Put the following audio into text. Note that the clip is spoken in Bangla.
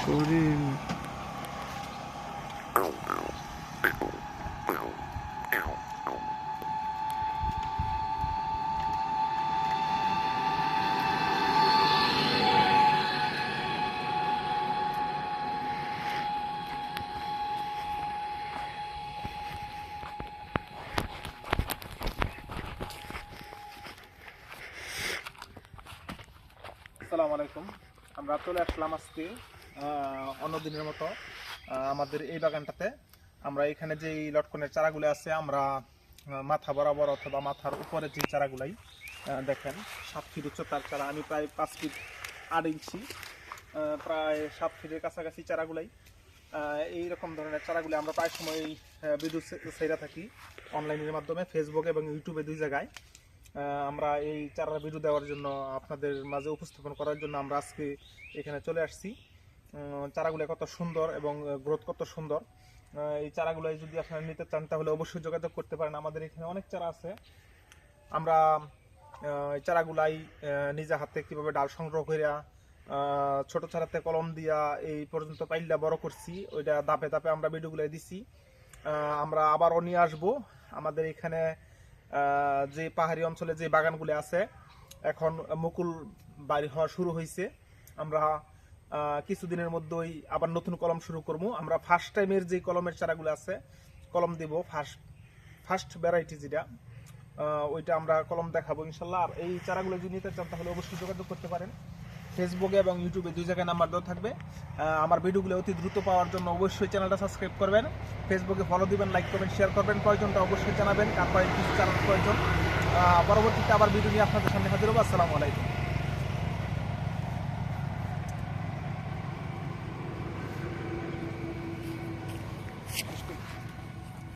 করেন। আসসালামু আলাইকুম। আমরা চলে আসলাম আজকে অন্যদিনের মতো আমাদের এই বাগানটাতে। আমরা এখানে যে লটকনের চারাগুলো আছে আমরা মাথা বরাবর অথবা মাথার উপরে যে চারাগুলাই দেখেন 7 ফিট উচ্চতার চারা, আমি প্রায় 5 ফিট 8 ইঞ্চি প্রায় 7 ফিটের কাছাকাছি চারাগুলাই এইরকম ধরনের চারাগুলি আমরা প্রায় সময় ভিডিও ছেড়ে থাকি অনলাইনের মাধ্যমে, ফেসবুক এবং ইউটিউবে 2 জায়গায়। আমরা এই চারার ভিডিও দেওয়ার জন্য আপনাদের মাঝে উপস্থাপন করার জন্য আমরা আজকে এখানে চলে আসছি। চারাগুলো কত সুন্দর এবং গ্রোথ কত সুন্দর। এই চারাগুলো যদি আপনারা নিতে চান তাহলে অবশ্যই যোগাযোগ করতে পারেন। আমাদের এখানে অনেক চারা আছে। আমরা এই চারাগুলাই নিজে হাতে কীভাবে ডাল সংগ্রহ করিয়া ছোট চারাতে কলম দিয়া এই পর্যন্ত পাইল্লা বড় করছি, ওইটা ধাপে ধাপে আমরা ভিডিওগুলো দিছি। আমরা আবারও নিয়ে আসবো। আমাদের এখানে যে পাহাড়ি অঞ্চলে যে বাগানগুলো আছে এখন মুকুল বাড়ি হওয়া শুরু হয়েছে। আমরা কিছুদিনের মধ্যেই আবার নতুন কলম শুরু করবো। আমরা ফার্স্ট টাইমের যে কলমের চারাগুলো আছে কলম দিব, ফার্স্ট ভ্যারাইটি যেটা, ওইটা আমরা কলম দেখাবো ইনশাল্লাহ। আর এই চারাগুলো যদি নিতে চান তাহলে অবশ্যই যোগাযোগ করতে পারেন। ফেসবুকে এবং ইউটিউবে 2 জায়গায় নাম্বার দেওয়া থাকবে। আমার ভিডিওগুলো অতি দ্রুত পাওয়ার জন্য অবশ্যই চ্যানেলটা সাবস্ক্রাইব করবেন, ফেসবুকে ফলো দিবেন, লাইক করবেন, শেয়ার করবেন। প্রয়োজনটা অবশ্যই জানাবেন কার কিছু চারার প্রয়োজন। পরবর্তীতে আবার ভিডিও নিয়ে আপনাদের সামনে হাজির হবো। আসসালামু আলাইকুম।